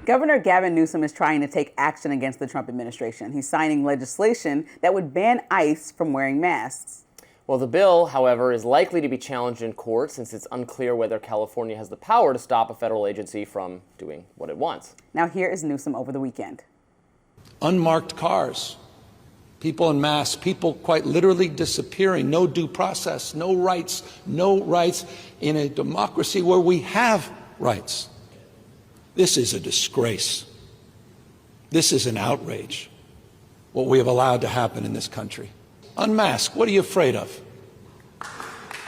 Governor Gavin Newsom is trying to take action against the Trump administration. He's signing legislation that would ban ICE from wearing masks. Well, the bill, however, is likely to be challenged in court since it's unclear whether California has the power to stop a federal agency from doing what it wants. Now here is Newsom over the weekend. Unmarked cars, people en masse, people quite literally disappearing, no due process, no rights in a democracy where we have rights. This is a disgrace. This is an outrage, what we have allowed to happen in this country. Unmask. What are you afraid of?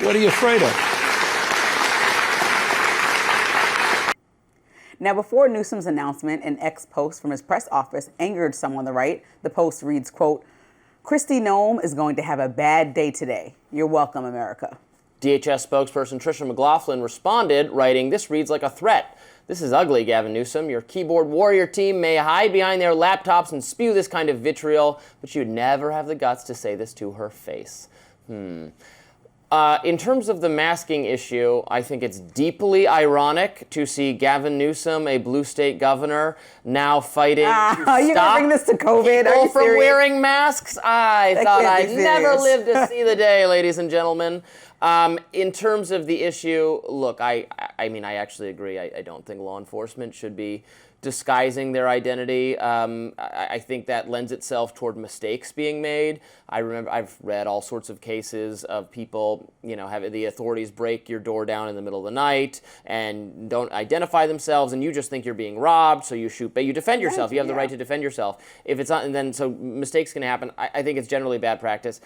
What are you afraid of? Now, before Newsom's announcement, an ex-post from his press office angered some on the right. The post reads, quote, "Kristi Noem is going to have a bad day today. You're welcome, America." DHS spokesperson Tricia McLaughlin responded, writing, "This reads like a threat. This is ugly, Gavin Newsom. Your keyboard warrior team may hide behind their laptops and spew this kind of vitriol, but you'd never have the guts to say this to her face." In terms of the masking issue, I think it's deeply ironic to see Gavin Newsom, a blue state governor, now fighting to you're stop gonna bring this to COVID? Are people you from serious? wearing masks. I thought I'd never live to see the day, ladies and gentlemen. In terms of the issue, look, I mean, I actually agree. I don't think law enforcement should be disguising their identity. I think that lends itself toward mistakes being made. I've read all sorts of cases of people, having the authorities break your door down in the middle of the night and don't identify themselves, and you just think you're being robbed, so you shoot, but you defend yourself. You have the right to defend yourself. If it's not, and then so mistakes can happen. I think it's generally bad practice.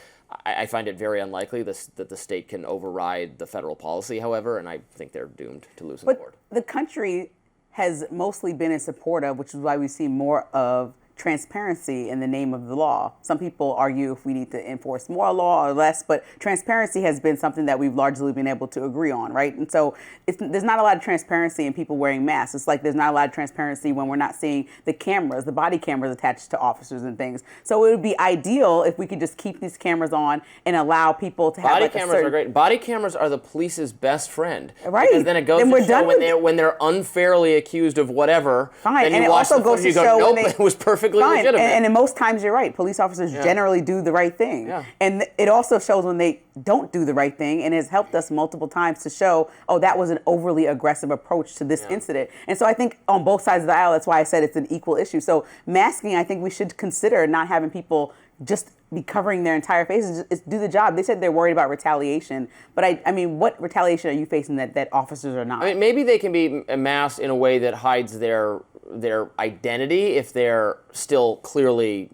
I find it very unlikely that the state can override the federal policy, however, and I think they're doomed to lose in court. The country has mostly been in support of, which is why we see more of transparency in the name of the law. Some people argue if we need to enforce more law or less, but transparency has been something that we've largely been able to agree on, right? And so there's not a lot of transparency in people wearing masks. It's like there's not a lot of transparency when we're not seeing the cameras, the body cameras attached to officers and things. So it would be ideal if we could just keep these cameras on and allow people to have body cameras are great. Body cameras are the police's best friend. Right. Because then it goes to show when they're unfairly accused of whatever. Fine. Then And you it watch also the footage, goes to you go, show nope, when it was perfectly fine. legitimate. And in most times, you're right. Police officers generally do the right thing. Yeah. And it also shows when they don't do the right thing, and has helped us multiple times to show, oh, that was an overly aggressive approach to this incident. And so I think on both sides of the aisle, that's why I said it's an equal issue. So masking, I think we should consider not having people just be covering their entire faces. Just do the job. They said they're worried about retaliation, but I mean, what retaliation are you facing that officers are not? I mean, maybe they can be masked in a way that hides their identity if they're still clearly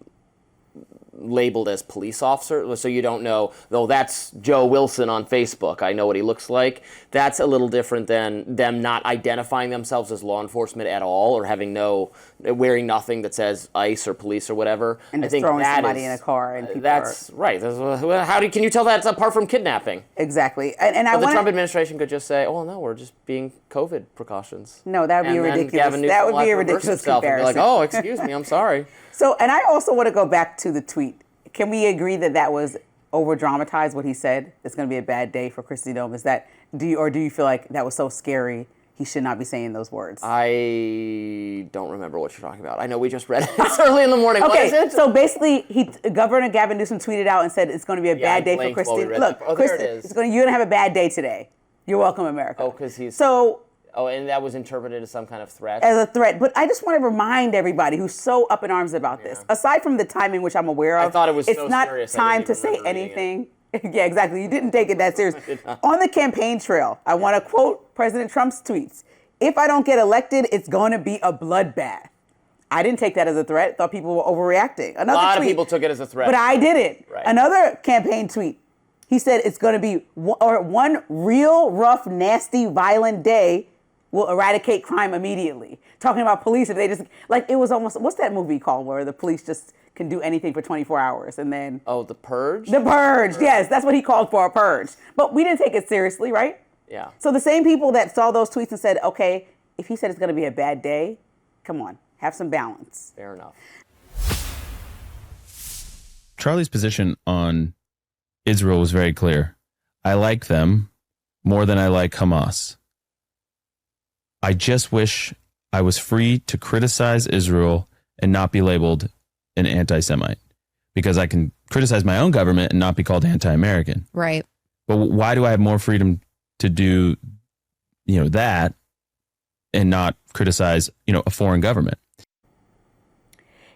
labeled as police officer, so you don't know, though that's Joe Wilson on Facebook, I know what he looks like. That's a little different than them not identifying themselves as law enforcement at all, or wearing nothing that says ICE or police or whatever. And just throwing somebody in a car and people that's right. Can you tell that's apart from kidnapping? Exactly. The Trump administration could just say, "Oh no, we're just being COVID precautions." No, that would be ridiculous. That would be a ridiculous comparison. And be like, "Oh, excuse me, I'm sorry." So, and I also want to go back to the tweet. Can we agree that was over dramatized? What he said, it's going to be a bad day for Kristi Noem. Do you feel like that was so scary? He should not be saying those words. I don't remember what you're talking about. I know we just read it. It's early in the morning. Okay, what is it? So basically, Governor Gavin Newsom tweeted out and said it's going to be a bad day for Kristi. Look, there it is. You're going to have a bad day today. You're welcome, America. Oh, because he's so. Oh, and that was interpreted as some kind of threat? As a threat. But I just want to remind everybody who's so up in arms about this, aside from the timing, which I'm aware of, I thought it was it's so not serious, time to say anything. Yeah, exactly. You didn't take it that serious. On the campaign trail, I want to quote President Trump's tweets. "If I don't get elected, it's going to be a bloodbath." I didn't take that as a threat. Thought people were overreacting. A lot of people took it as a threat. But I didn't. Right. Another campaign tweet. He said it's going to be one real rough, nasty, violent day will eradicate crime immediately. Talking about police, if they just, like, it was almost, what's that movie called where the police just can do anything for 24 hours and then... Oh, The Purge? The Purge, yes, that's what he called for, a purge. But we didn't take it seriously, right? Yeah. So the same people that saw those tweets and said, okay, if he said it's going to be a bad day, come on, have some balance. Fair enough. Charlie's position on Israel was very clear. I like them more than I like Hamas. I just wish I was free to criticize Israel and not be labeled an anti-Semite, because I can criticize my own government and not be called anti-American. Right. But why do I have more freedom to do, that and not criticize, a foreign government?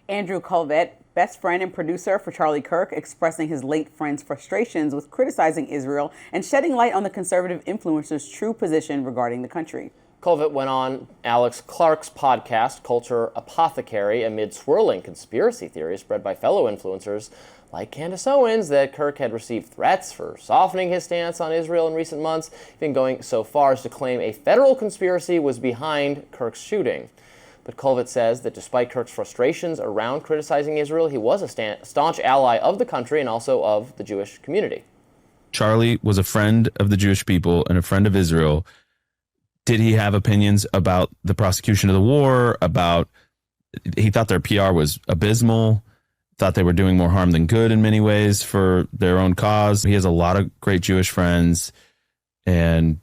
Andrew Colvett, best friend and producer for Charlie Kirk, expressing his late friend's frustrations with criticizing Israel and shedding light on the conservative influencer's true position regarding the country. Colvett went on Alex Clark's podcast, Culture Apothecary, amid swirling conspiracy theories spread by fellow influencers like Candace Owens that Kirk had received threats for softening his stance on Israel in recent months, even going so far as to claim a federal conspiracy was behind Kirk's shooting. But Colvett says that despite Kirk's frustrations around criticizing Israel, he was a staunch ally of the country and also of the Jewish community. Charlie was a friend of the Jewish people and a friend of Israel. Did he have opinions about the prosecution of the war, he thought their PR was abysmal, thought they were doing more harm than good in many ways for their own cause. He has a lot of great Jewish friends and,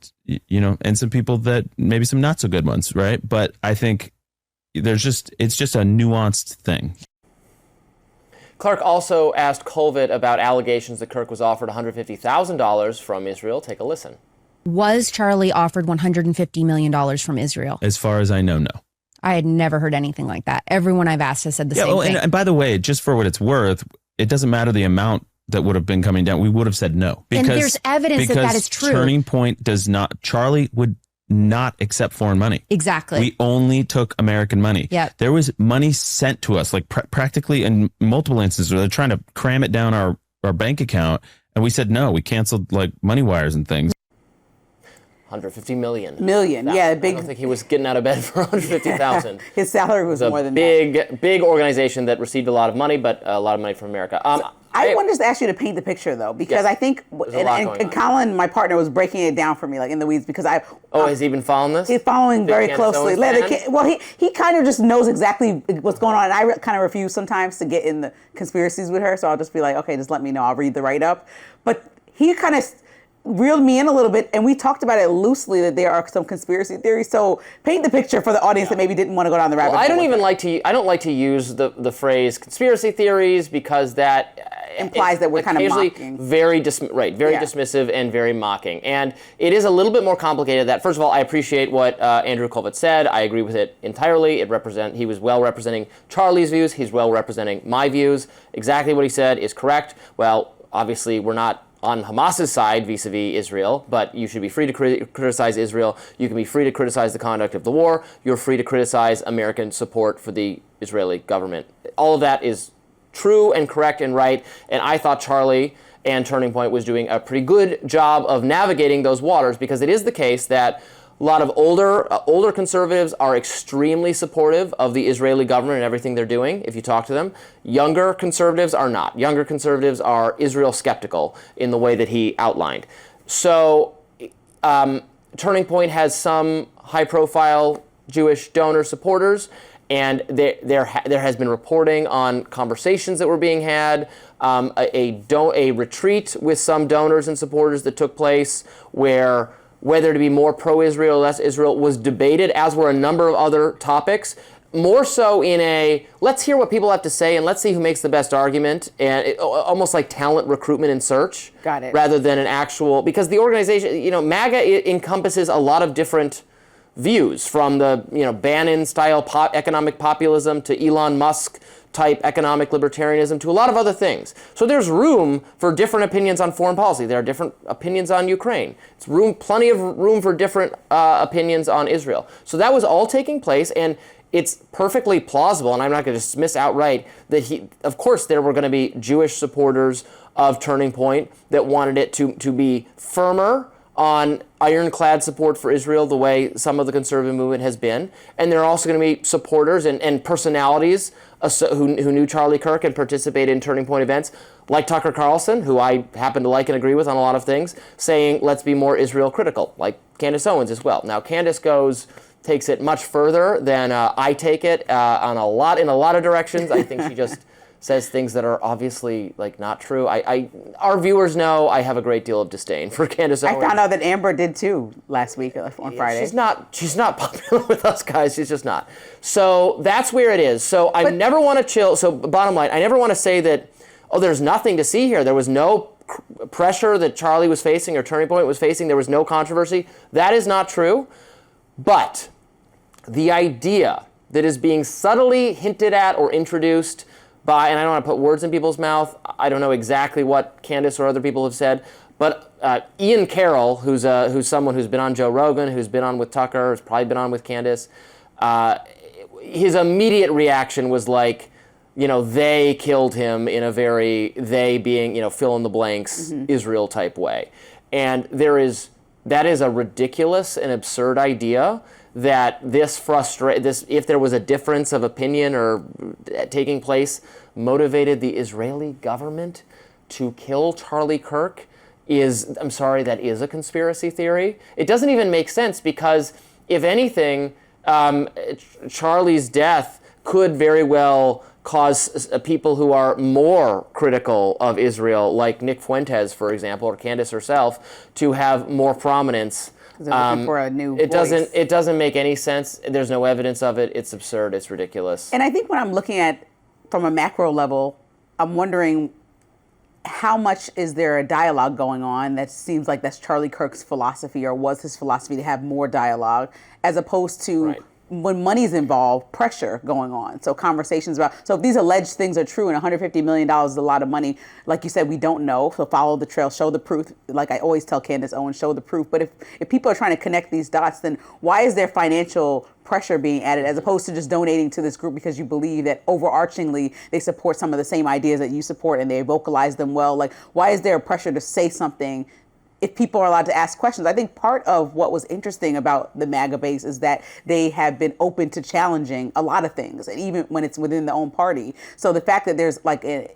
and some people that maybe some not so good ones, right? But I think it's just a nuanced thing. Clark also asked Colvett about allegations that Kirk was offered $150,000 from Israel. Take a listen. Was Charlie offered $150 million from Israel? As far as I know, no. I had never heard anything like that. Everyone I've asked has said the same thing. And by the way, just for what it's worth, it doesn't matter the amount that would have been coming down. We would have said no. And there's evidence that is true. Turning Point does not, Charlie would not accept foreign money. Exactly. We only took American money. Yep. There was money sent to us, like practically in multiple instances where they're trying to cram it down our bank account. And we said no. We canceled like money wires and things. $150 million. Yeah, big. I don't think he was getting out of bed for $150,000. His salary was more than that. Big organization that received a lot of money, but a lot of money from America. I wanted to ask you to paint the picture, though, because I think, and Colin, my partner, was breaking it down for me, like in the weeds, because has he been following this? He's following very closely. Well, he kind of just knows exactly what's going on, and I kind of refuse sometimes to get in the conspiracies with her, so I'll just be like, okay, just let me know. I'll read the write-up. But he kind of reeled me in a little bit, and we talked about it loosely that there are some conspiracy theories. So paint the picture for the audience that maybe didn't want to go down the rabbit hole. I don't like to use the phrase conspiracy theories because that implies that we're kind of mocking. Very dismissive and very mocking. And it is a little bit more complicated than that. First of all, I appreciate what Andrew Colvett said. I agree with it entirely. He was well representing Charlie's views. He's well representing my views. Exactly what he said is correct. Well, obviously, we're not on Hamas's side vis-a-vis Israel, but you should be free to criticize Israel. You can be free to criticize the conduct of the war. You're free to criticize American support for the Israeli government. All of that is true and correct and right, and I thought Charlie and Turning Point was doing a pretty good job of navigating those waters, because it is the case that a lot of older conservatives are extremely supportive of the Israeli government and everything they're doing, if you talk to them. Younger conservatives are not. Younger conservatives are Israel skeptical in the way that he outlined. So Turning Point has some high-profile Jewish donor supporters, and there has been reporting on conversations that were being had, a retreat with some donors and supporters that took place where whether to be more pro-Israel or less Israel was debated, as were a number of other topics, more so in a let's hear what people have to say and let's see who makes the best argument, and almost like talent recruitment and search. Got it. Rather than an actual, because the organization, MAGA encompasses a lot of different views, from the Bannon-style economic populism to Elon Musk type economic libertarianism to a lot of other things. So there's room for different opinions on foreign policy. There are different opinions on Ukraine. It's plenty of room for different opinions on Israel. So that was all taking place, and it's perfectly plausible, and I'm not going to dismiss outright that of course there were going to be Jewish supporters of Turning Point that wanted it to be firmer on ironclad support for Israel the way some of the conservative movement has been. And there are also going to be supporters and personalities who knew Charlie Kirk and participated in Turning Point events, like Tucker Carlson, who I happen to like and agree with on a lot of things, saying let's be more Israel critical, like Candace Owens as well. Now, Candace takes it much further than I take it in a lot of directions. I think she just says things that are obviously like not true. Our viewers know I have a great deal of disdain for Candace Owens. I found out that Amber did too last week on Friday. She's not popular with us guys. She's just not. So that's where it is. So I never want to chill. So bottom line, I never want to say that, oh, there's nothing to see here. There was no pressure that Charlie was facing or Turning Point was facing. There was no controversy. That is not true. But the idea that is being subtly hinted at or introduced by, and I don't want to put words in people's mouth, I don't know exactly what Candace or other people have said, but Ian Carroll, who's someone who's been on Joe Rogan, who's been on with Tucker, who's probably been on with Candace, his immediate reaction was like, they killed him in a very, they being, fill in the blanks, Israel type way. And that is a ridiculous and absurd idea that if there was a difference of opinion or taking place, motivated the Israeli government to kill Charlie Kirk that is a conspiracy theory. It doesn't even make sense because, if anything, Charlie's death could very well cause people who are more critical of Israel, like Nick Fuentes, for example, or Candace herself, to have more prominence. For a new it voice. It doesn't make any sense. There's no evidence of it. It's absurd. It's ridiculous. And I think when I'm looking at from a macro level, I'm wondering how much is there a dialogue going on that seems like that's Charlie Kirk's philosophy or was his philosophy to have more dialogue, as opposed to when money's involved, pressure going on. So conversations about, so if these alleged things are true and $150 million is a lot of money, like you said, we don't know. So follow the trail, show the proof. Like I always tell Candace Owens, show the proof. But if people are trying to connect these dots, then why is there financial pressure being added as opposed to just donating to this group because you believe that overarchingly they support some of the same ideas that you support and they vocalize them well? Like, why is there a pressure to say something if people are allowed to ask questions? I think part of what was interesting about the MAGA base is that they have been open to challenging a lot of things, and even when it's within their own party. So the fact that there's like a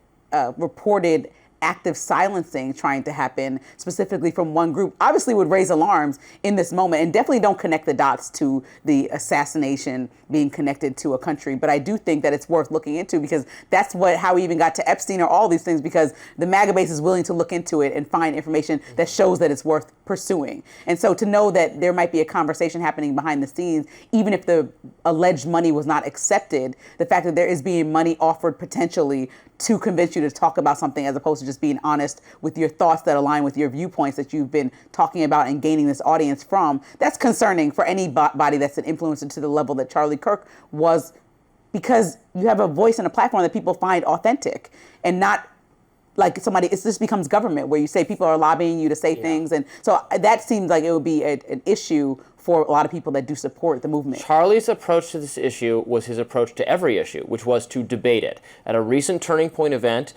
reported active silencing trying to happen specifically from one group obviously would raise alarms in this moment, and definitely don't connect the dots to the assassination being connected to a country. But I do think that it's worth looking into because that's how we even got to Epstein or all these things, because the MAGA base is willing to look into it and find information that shows that it's worth pursuing. And so to know that there might be a conversation happening behind the scenes, even if the alleged money was not accepted, the fact that there is being money offered potentially to convince you to talk about something as opposed to just being honest with your thoughts that align with your viewpoints that you've been talking about and gaining this audience from, that's concerning for anybody that's an influencer to the level that Charlie Kirk was, because you have a voice and a platform that people find authentic and not like somebody, it just becomes government where you say people are lobbying you to say things. And so that seems like it would be an issue for a lot of people that do support the movement. Charlie's approach to this issue was his approach to every issue, which was to debate it. At a recent Turning Point event,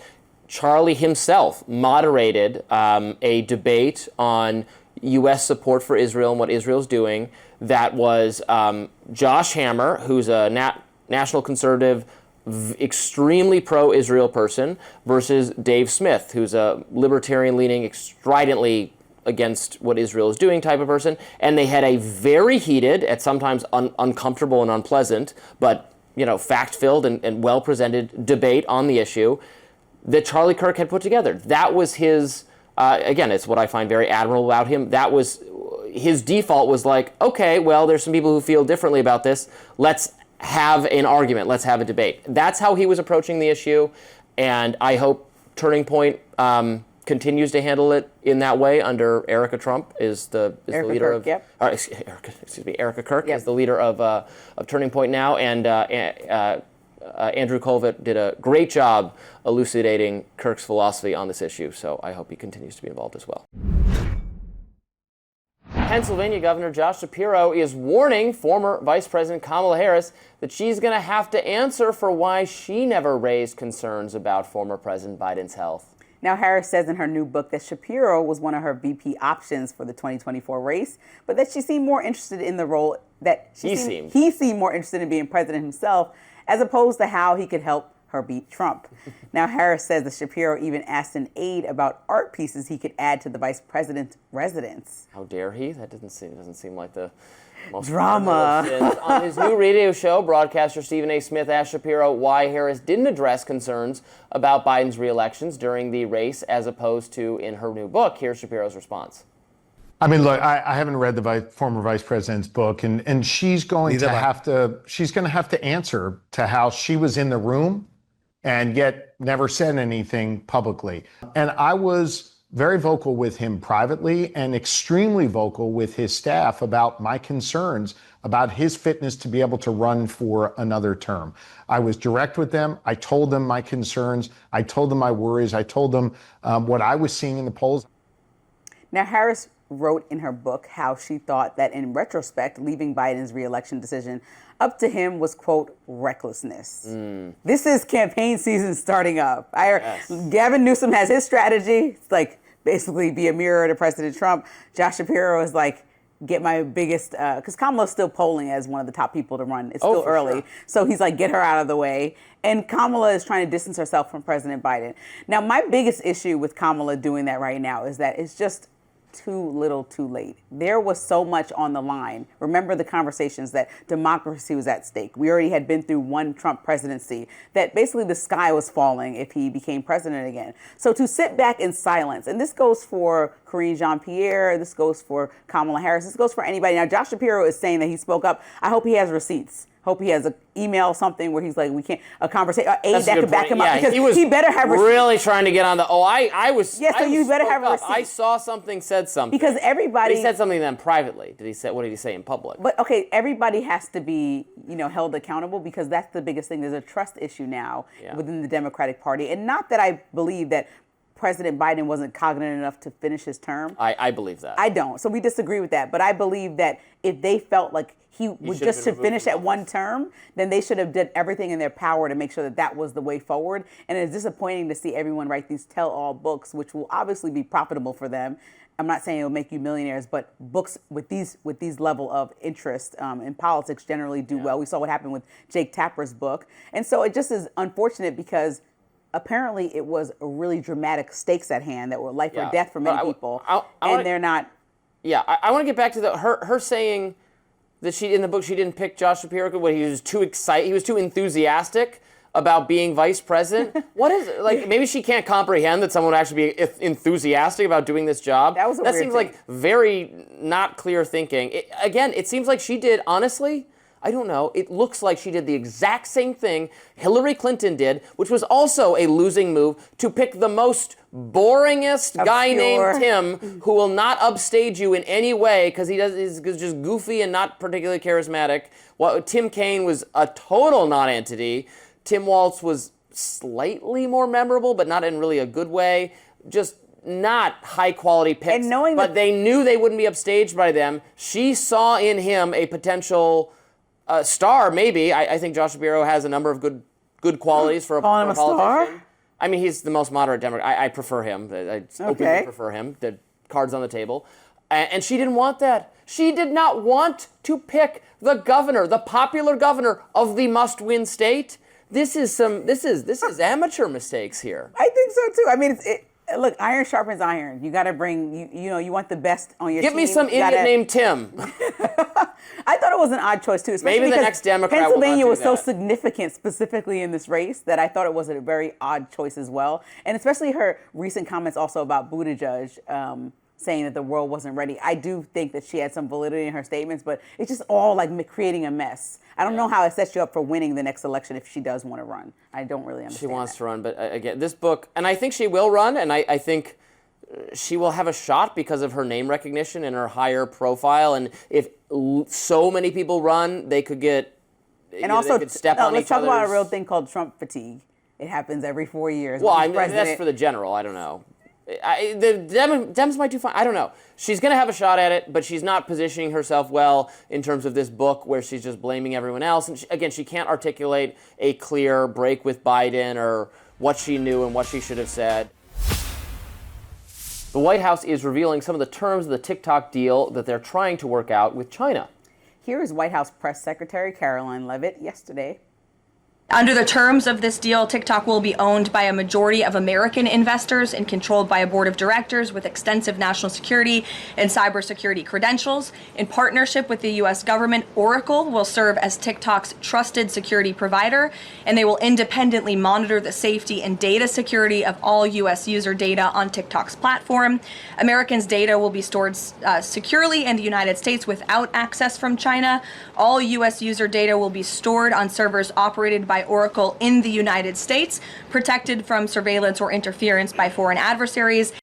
Charlie himself moderated a debate on U.S. support for Israel and what Israel's doing. That was Josh Hammer, who's a national conservative, extremely pro-Israel person, versus Dave Smith, who's a libertarian-leaning, stridently against what Israel is doing type of person. And they had a very heated, at sometimes uncomfortable and unpleasant, but fact-filled and well-presented debate on the issue that Charlie Kirk had put together. That was his, again, it's what I find very admirable about him. That was, his default was like, okay, well, there's some people who feel differently about this. Let's have an argument. Let's have a debate. That's how he was approaching the issue. And I hope Turning Point continues to handle it in that way under Erica Trump is the leader Kirk, of Erica Kirk is the leader of Turning Point now, and Andrew Colvett did a great job elucidating Kirk's philosophy on this issue, so I hope he continues to be involved as well. Pennsylvania Governor Josh Shapiro is warning former Vice President Kamala Harris that she's going to have to answer for why she never raised concerns about former President Biden's health. Now, Harris says in her new book that Shapiro was one of her VP options for the 2024 race, but that she seemed more interested in the role that he seemed more interested in being president himself, as opposed to how he could help her beat Trump. Now, Harris says that Shapiro even asked an aide about art pieces he could add to the vice president's residence. How dare he? That doesn't seem like the most drama. On his new radio show, broadcaster Stephen A. Smith asked Shapiro why Harris didn't address concerns about Biden's re-elections during the race as opposed to in her new book. Here's Shapiro's response. I mean, look, I haven't read the former vice president's book, and she's going to have to answer to how she was in the room and yet never said anything publicly. And I was very vocal with him privately and extremely vocal with his staff about my concerns about his fitness to be able to run for another term. I was direct with them. I told them my concerns. I told them my worries. I told them what I was seeing in the polls. Now, Harris wrote in her book how she thought that in retrospect, leaving Biden's re-election decision up to him was, quote, recklessness. This is campaign season starting up. Gavin Newsom has his strategy. It's like basically be a mirror to President Trump. Josh Shapiro is like, get my biggest, because Kamala's still polling as one of the top people to run. It's still early. Sure. So he's like, get her out of the way. And Kamala is trying to distance herself from President Biden. Now, my biggest issue with Kamala doing that right now is that it's just too little too late. There was so much on the line. Remember the conversations that democracy was at stake. We already had been through one Trump presidency, that basically the sky was falling if he became president again. So to sit back in silence, and this goes for Karine Jean-Pierre, this goes for Kamala Harris, this goes for anybody. Now, Josh Shapiro is saying that he spoke up. I hope he has receipts. Hope he has an email, something where he's like, we can't, a conversation, aid that could back him up. Because he better have receipts. Really trying to get on the, I was. Yeah, so you better have receipts. I saw something, said something. Because everybody. But he said something then privately. What did he say in public? But okay, everybody has to be, held accountable, because that's the biggest thing. There's a trust issue now within the Democratic Party. And not that I believe that President Biden wasn't cognizant enough to finish his term. I believe that. I don't. So we disagree with that. But I believe that if they felt like he would just to finish at one term, then they should have done everything in their power to make sure that that was the way forward. And it's disappointing to see everyone write these tell-all books, which will obviously be profitable for them. I'm not saying it'll make you millionaires, but books with these level of interest in politics generally do well. We saw what happened with Jake Tapper's book. And so it just is unfortunate, because apparently it was a really dramatic stakes at hand that were life or death for many people. They're not. Yeah, I want to get back to her saying that she, in the book, she didn't pick Josh Shapiro because he was too excited, he was too enthusiastic about being vice president. What is it? Like, maybe she can't comprehend that someone would actually be enthusiastic about doing this job. That was a weird seems thing. Like very not clear thinking. It seems like she did, honestly, I don't know, it looks like she did the exact same thing Hillary Clinton did, which was also a losing move, to pick the most boringest guy named Tim, who will not upstage you in any way because he's just goofy and not particularly charismatic. Tim Kaine was a total non-entity. Tim Walz was slightly more memorable, but not in really a good way. Just not high-quality picks. And but they knew they wouldn't be upstaged by them. She saw in him a potential star, maybe. I think Josh Shapiro has a number of good qualities for a politician. Star? I mean, he's the most moderate Democrat. I prefer him. I openly prefer him. The cards on the table. And she didn't want that. She did not want to pick the governor, the popular governor of the must-win state. This is amateur mistakes here. I think so too. I mean, look, iron sharpens iron. You got to bring, you want the best on your team. Give me some idiot named Tim. I thought it was an odd choice too, especially maybe the because next Democrat Pennsylvania will was not do so significant specifically in this race that I thought it was a very odd choice as well. And especially her recent comments also about Buttigieg, saying that the world wasn't ready. I do think that she had some validity in her statements, but it's just all like creating a mess. I don't know how it sets you up for winning the next election if she does want to run. I don't really understand. She wants to run, but again, this book, and I think she will run, and I think she will have a shot because of her name recognition and her higher profile. And if so many people run, they could get, and also, they could step on let's each talk about a other's- real thing called Trump fatigue. It happens every 4 years. Well, I mean, that's for the general. I don't know. The Dems might do fine. I don't know. She's going to have a shot at it, but she's not positioning herself well in terms of this book where she's just blaming everyone else. And again, she can't articulate a clear break with Biden or what she knew and what she should have said. The White House is revealing some of the terms of the TikTok deal that they're trying to work out with China. Here is White House Press Secretary Caroline Leavitt yesterday. Under the terms of this deal, TikTok will be owned by a majority of American investors and controlled by a board of directors with extensive national security and cybersecurity credentials. In partnership with the U.S. government, Oracle will serve as TikTok's trusted security provider, and they will independently monitor the safety and data security of all U.S. user data on TikTok's platform. Americans' data will be stored securely in the United States without access from China. All U.S. user data will be stored on servers operated by Oracle in the United States, protected from surveillance or interference by foreign adversaries.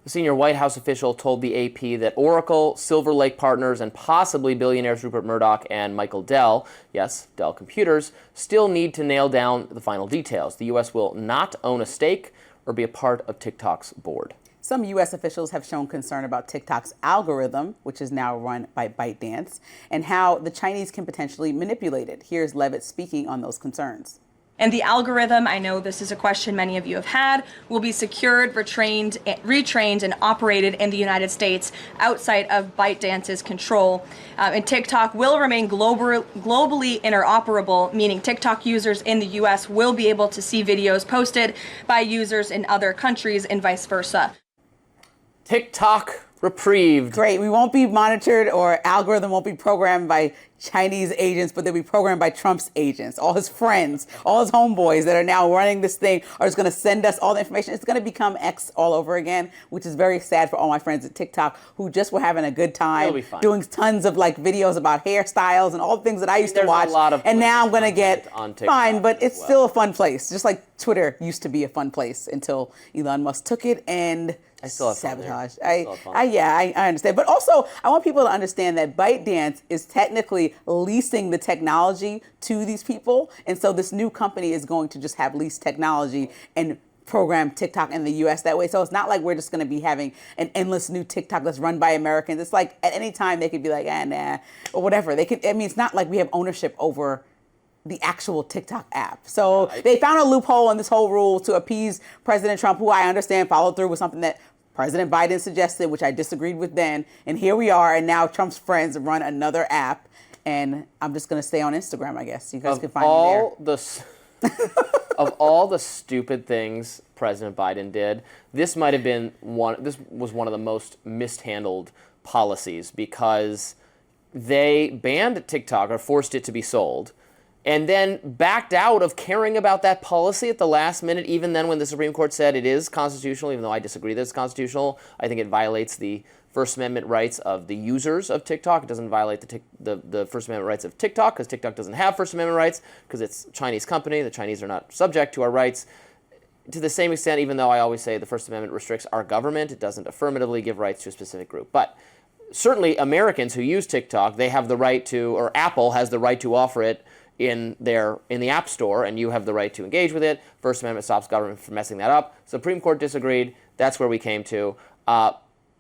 A senior White House official told the AP that Oracle, Silver Lake Partners, and possibly billionaires Rupert Murdoch and Michael Dell, yes, Dell Computers, still need to nail down the final details. The U.S. will not own a stake or be a part of TikTok's board. Some U.S. officials have shown concern about TikTok's algorithm, which is now run by ByteDance, and how the Chinese can potentially manipulate it. Here's Levitt speaking on those concerns. And the algorithm, I know this is a question many of you have had, will be secured, retrained, and operated in the United States outside of ByteDance's control. And TikTok will remain globally interoperable, meaning TikTok users in the U.S. will be able to see videos posted by users in other countries and vice versa. TikTok reprieved. Great. We won't be monitored, or algorithm won't be programmed by Chinese agents, but they'll be programmed by Trump's agents. All his friends, all his homeboys that are now running this thing are just going to send us all the information. It's going to become X all over again, which is very sad for all my friends at TikTok who just were having a good time doing tons of like videos about hairstyles and all the things that I used to watch. And now I'm going to get fine, but it's still a fun place. Just like Twitter used to be a fun place until Elon Musk took it and I still have sabotage. I understand. But also, I want people to understand that ByteDance is technically leasing the technology to these people. And so this new company is going to just have leased technology and program TikTok in the U.S. that way. So it's not like we're just going to be having an endless new TikTok that's run by Americans. It's like at any time they could be like, nah, or whatever. They could. I mean, it's not like we have ownership over the actual TikTok app. So they found a loophole in this whole rule to appease President Trump, who I understand followed through with something that President Biden suggested, which I disagreed with then. And here we are. And now Trump's friends run another app. And I'm just going to stay on Instagram, I guess. You guys can find me there. Of all the stupid things President Biden did, this might have been this was one of the most mishandled policies, because they banned TikTok or forced it to be sold, and then backed out of caring about that policy at the last minute, even then when the Supreme Court said it is constitutional, even though I disagree that it's constitutional. I think it violates the First Amendment rights of the users of TikTok. It doesn't violate the First Amendment rights of TikTok, because TikTok doesn't have First Amendment rights, because it's a Chinese company. The Chinese are not subject to our rights. To the same extent, even though I always say the First Amendment restricts our government, it doesn't affirmatively give rights to a specific group. But certainly Americans who use TikTok, they have the right to, or Apple has the right to offer it in the App Store, and you have the right to engage with it. First Amendment stops government from messing that up. Supreme Court disagreed. That's where we came to.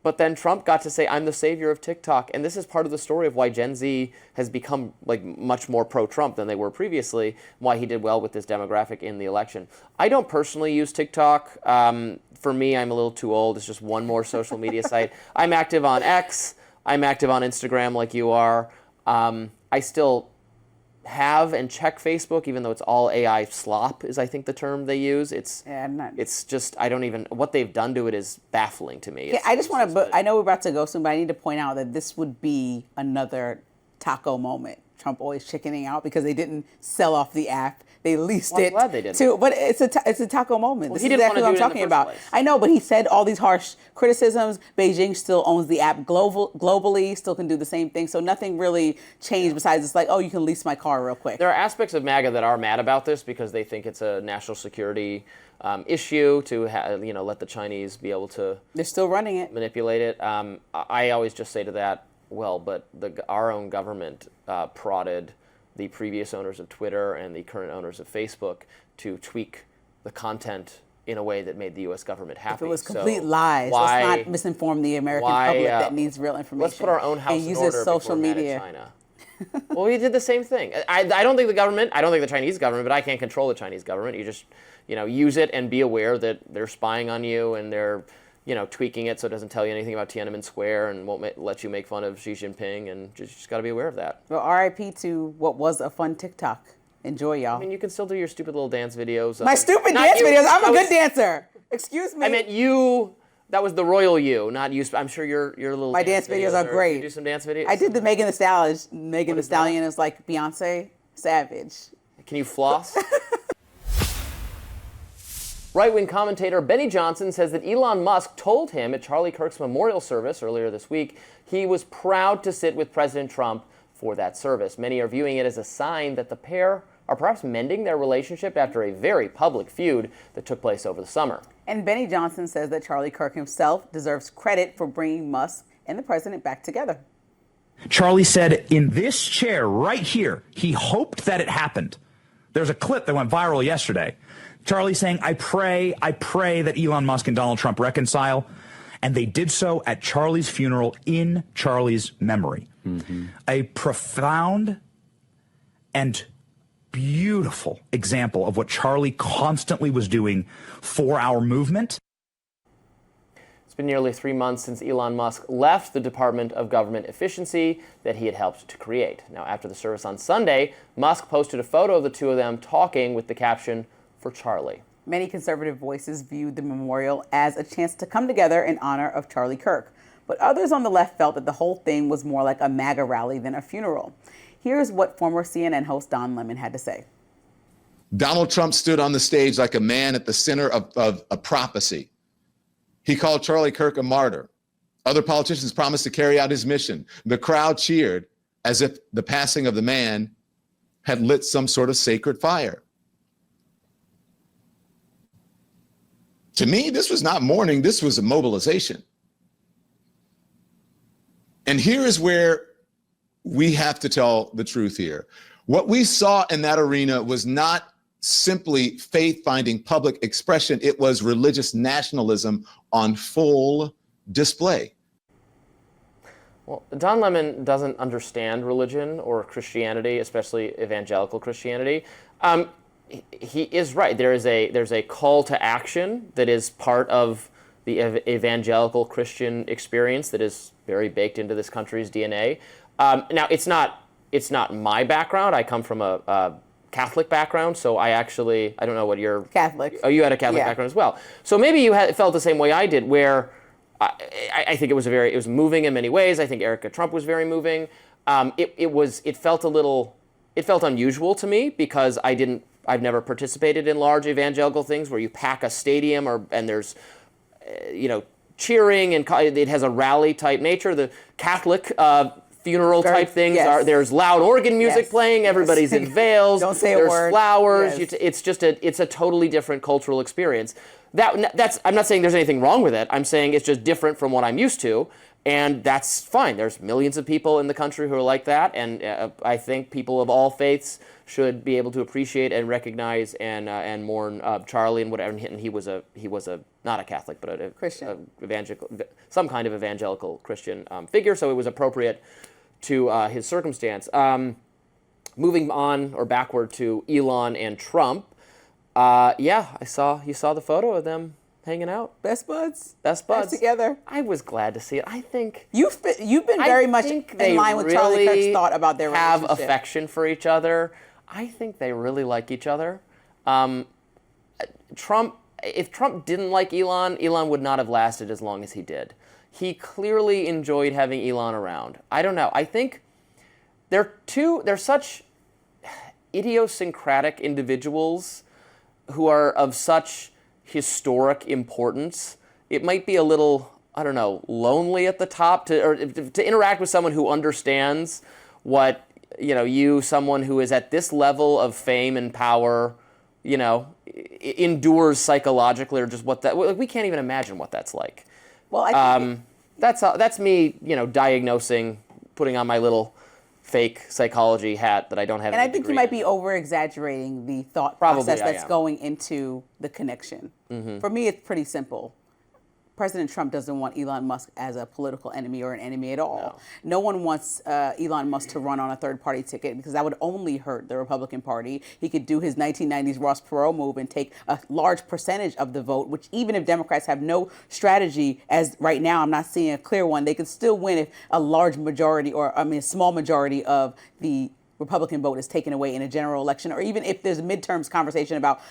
But then Trump got to say, I'm the savior of TikTok. And this is part of the story of why Gen Z has become like much more pro-Trump than they were previously, why he did well with this demographic in the election. I don't personally use TikTok. For me, I'm a little too old. It's just one more social media site. I'm active on X. I'm active on Instagram like you are. I still have and check Facebook, even though it's all AI slop, is I think the term they use. It's just, I don't even, what they've done to it is baffling to me. Yeah, I just want to, I know we're about to go soon, but I need to point out that this would be another taco moment. Trump always chickening out because they didn't sell off the app. They leased it. I'm glad they didn't. But it's a taco moment. Well, this he is didn't exactly want what to I'm do it in talking the first about. place. I know, but he said all these harsh criticisms. Beijing still owns the app globally, still can do the same thing. So nothing really changed besides it's like, oh, you can lease my car real quick. There are aspects of MAGA that are mad about this because they think it's a national security issue to let the Chinese be able to. They're still running it. Manipulate it. I always just say to that, well, but our own government prodded the previous owners of Twitter and the current owners of Facebook to tweak the content in a way that made the U.S. government happy. If it was complete lies, let's not misinform the American public that needs real information. Let's put our own house and in use order social before media. China. Well, we did the same thing. I don't think the government, I don't think the Chinese government, but I can't control the Chinese government. You just, use it and be aware that they're spying on you and they're, tweaking it so it doesn't tell you anything about Tiananmen Square and won't let you make fun of Xi Jinping, and just got to be aware of that. Well, RIP to what was a fun TikTok. Enjoy, y'all. I mean, you can still do your stupid little dance videos. My stupid dance videos? I'm a good dancer. Excuse me. I meant you. That was the royal you, not you. I'm sure your little. My dance videos are great. You do some dance videos. I did the Megan Thee Stallion is like Beyonce, savage. Can you floss? Right-wing commentator Benny Johnson says that Elon Musk told him at Charlie Kirk's memorial service earlier this week he was proud to sit with President Trump for that service. Many are viewing it as a sign that the pair are perhaps mending their relationship after a very public feud that took place over the summer. And Benny Johnson says that Charlie Kirk himself deserves credit for bringing Musk and the president back together. Charlie said in this chair right here, he hoped that it happened. There's a clip that went viral yesterday. Charlie saying, I pray that Elon Musk and Donald Trump reconcile. And they did so at Charlie's funeral in Charlie's memory. Mm-hmm. A profound and beautiful example of what Charlie constantly was doing for our movement. It's been nearly 3 months since Elon Musk left the Department of Government Efficiency that he had helped to create. Now, after the service on Sunday, Musk posted a photo of the two of them talking with the caption, "For Charlie." Many conservative voices viewed the memorial as a chance to come together in honor of Charlie Kirk. But others on the left felt that the whole thing was more like a MAGA rally than a funeral. Here's what former CNN host Don Lemon had to say. Donald Trump stood on the stage like a man at the center of a prophecy. He called Charlie Kirk a martyr. Other politicians promised to carry out his mission. The crowd cheered as if the passing of the man had lit some sort of sacred fire. To me, this was not mourning, this was a mobilization. And here is where we have to tell the truth here. What we saw in that arena was not simply faith-finding public expression, it was religious nationalism on full display. Well, Don Lemon doesn't understand religion or Christianity, especially evangelical Christianity. He is right. There's a call to action that is part of the evangelical Christian experience that is very baked into this country's DNA. Now, it's not my background. I come from a Catholic background, so I don't know what you're... Catholic. Oh, you had a Catholic background as well. So maybe you felt the same way I did, where I think it was moving in many ways. I think Erica Trump was very moving. It felt unusual to me because I've never participated in large evangelical things where you pack a stadium and there's, cheering and it has a rally type nature. The Catholic funeral type things there's loud organ music playing. Everybody's in veils. Don't say there's a word. Flowers. Yes. It's a totally different cultural experience. That's I'm not saying there's anything wrong with it. I'm saying it's just different from what I'm used to. And that's fine. There's millions of people in the country who are like that, and I think people of all faiths should be able to appreciate and recognize and mourn Charlie and whatever. And he was a not a Catholic, but a Christian, evangelical, some kind of evangelical Christian figure. So it was appropriate to his circumstance. Moving on or backward to Elon and Trump. You saw the photo of them hanging out. Best buds together. I was glad to see it. I think you've been very much in line with Charlie Kirk's thought about their relationship. Have affection for each other. I think they really like each other. If Trump didn't like Elon would not have lasted as long as he did. He clearly enjoyed having Elon around. I don't know. I think they're such idiosyncratic individuals who are of such historic importance. It might be a little, lonely at the top to interact with someone who understands what, someone who is at this level of fame and power, endures psychologically, or just we can't even imagine what that's like. Well, I think that's me, diagnosing, putting on my little fake psychology hat that I don't have. And I think you might be over-exaggerating the thought process that's going into the connection. Mm-hmm. For me, it's pretty simple. President Trump doesn't want Elon Musk as a political enemy or an enemy at all. No one wants Elon Musk to run on a third-party ticket because that would only hurt the Republican Party. He could do his 1990s Ross Perot move and take a large percentage of the vote, which even if Democrats have no strategy, as right now I'm not seeing a clear one, they could still win if a large majority a small majority of the Republican vote is taken away in a general election, or even if there's a midterms conversation about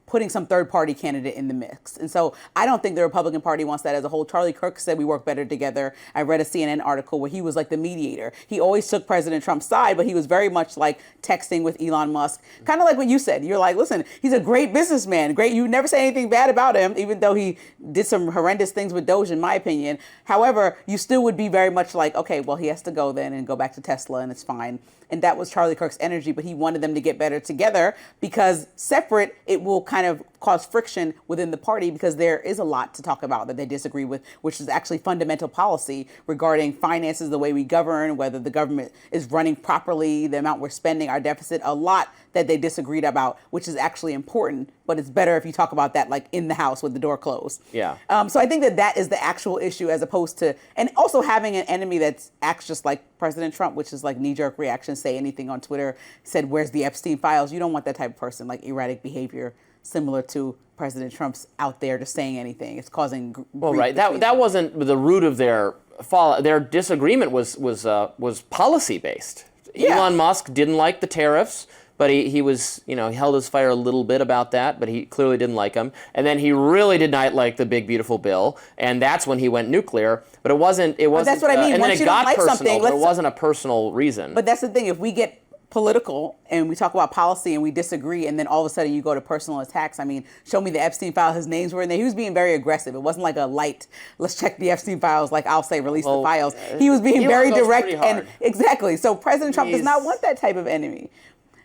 putting some third-party candidate in the mix. And so I don't think the Republican Party wants that as a whole. Charlie Kirk said we work better together. I read a CNN article where he was like the mediator. He always took President Trump's side, but he was very much like texting with Elon Musk. Kind of like what you said. You're like, listen, he's a great businessman. Great. You never say anything bad about him, even though he did some horrendous things with Doge, in my opinion. However, you still would be very much like, okay, well, he has to go then and go back to Tesla, and it's fine. And that was Charlie Kirk's energy, but he wanted them to get better together, because separate, it will kind of cause friction within the party, because there is a lot to talk about that they disagree with, which is actually fundamental policy regarding finances, the way we govern, whether the government is running properly, the amount we're spending, our deficit, a lot that they disagreed about, which is actually important, but it's better if you talk about that like in the house with the door closed. Yeah. So I think that is the actual issue, as opposed to, and also having an enemy that acts just like President Trump, which is like knee-jerk reaction, say anything on Twitter, said, where's the Epstein files? You don't want that type of person, like erratic behavior, similar to President Trump's out there just saying anything. It's causing well, right. That wasn't the root of their fall. Their disagreement was policy based. Yeah. Elon Musk didn't like the tariffs, but he was, he held his fire a little bit about that, but he clearly didn't like them. And then he really did not like the big beautiful bill, and that's when he went nuclear. But it wasn't. But that's what I mean. And once then it got like personal. But it wasn't a personal reason. But that's the thing. If we get political and we talk about policy and we disagree, and then all of a sudden you go to personal attacks. I mean, show me the Epstein file. His names were in there. He was being very aggressive. It wasn't like a light, let's check the Epstein files, like I'll say release the files. He was being very direct, and exactly. So President Trump does not want that type of enemy.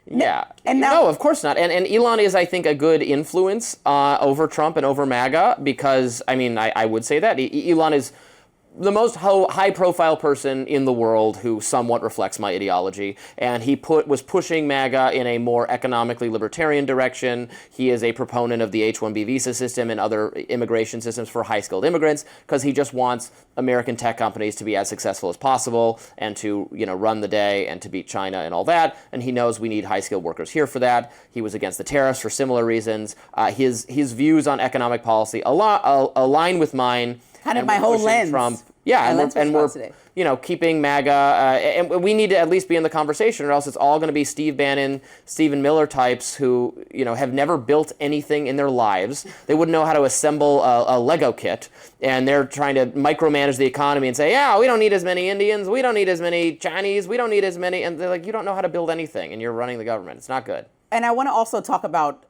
Yeah. And now, no, of course not. And Elon is, I think, a good influence over Trump and over MAGA, because, I mean, I would say that. Elon is the most high-profile person in the world who somewhat reflects my ideology, and he was pushing MAGA in a more economically libertarian direction. He is a proponent of the H-1B visa system and other immigration systems for high-skilled immigrants, because he just wants American tech companies to be as successful as possible and to run the day and to beat China and all that. And he knows we need high-skilled workers here for that. He was against the tariffs for similar reasons. His views on economic policy align with mine. Kind of my whole lens. Trump. Yeah, and we're keeping MAGA, and we need to at least be in the conversation, or else it's all going to be Steve Bannon, Stephen Miller types who have never built anything in their lives. They wouldn't know how to assemble a Lego kit, and they're trying to micromanage the economy and say, yeah, we don't need as many Indians, we don't need as many Chinese, we don't need as many, and they're like, you don't know how to build anything, and you're running the government. It's not good. And I want to also talk about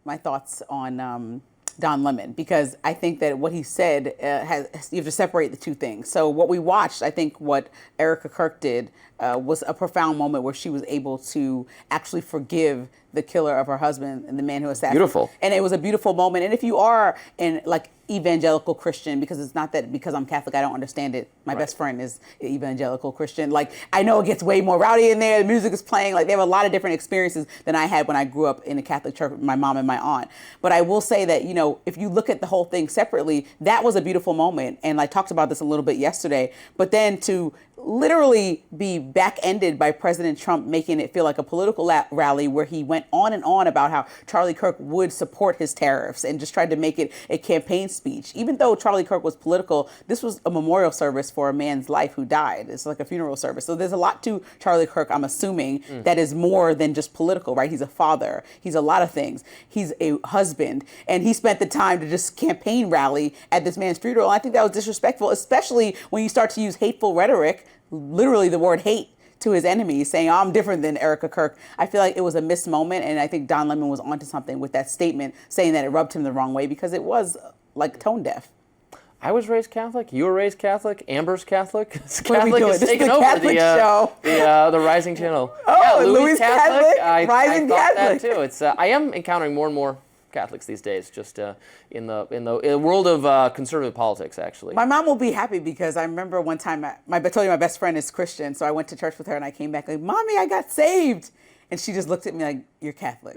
my thoughts on Don Lemon, because I think that what he said you have to separate the two things. So what we watched, I think what Erica Kirk did was a profound moment where she was able to actually forgive the killer of her husband and the man who assassinated. Beautiful. And it was a beautiful moment. And if you are in like evangelical Christian, because it's not that because I'm Catholic I don't understand it. My best friend is evangelical Christian. Like, I know it gets way more rowdy in there. The music is playing. Like, they have a lot of different experiences than I had when I grew up in a Catholic church with my mom and my aunt. But I will say that, if you look at the whole thing separately, that was a beautiful moment. And I talked about this a little bit yesterday. But then to literally be back-ended by President Trump making it feel like a political rally, where he went on and on about how Charlie Kirk would support his tariffs and just tried to make it a campaign speech. Even though Charlie Kirk was political, this was a memorial service for a man's life who died. It's like a funeral service. So there's a lot to Charlie Kirk, I'm assuming, that is more than just political, right? He's a father. He's a lot of things. He's a husband. And he spent the time to just campaign rally at this man's funeral. And I think that was disrespectful, especially when you start to use hateful rhetoric, literally the word hate, to his enemies, saying, oh, I'm different than Erica Kirk. I feel like it was a missed moment, and I think Don Lemon was onto something with that statement, saying that it rubbed him the wrong way, because it was like tone deaf. I was raised Catholic. You were raised Catholic. Amber's Catholic. Catholic is taking over the Rising Channel. Oh, Louis Catholic. Rising Catholic. That too. It's I am encountering more and more Catholics these days, just in the world of conservative politics, actually. My mom will be happy, because I remember one time, I told you my best friend is Christian, so I went to church with her and I came back like, Mommy, I got saved. And she just looked at me like, you're Catholic.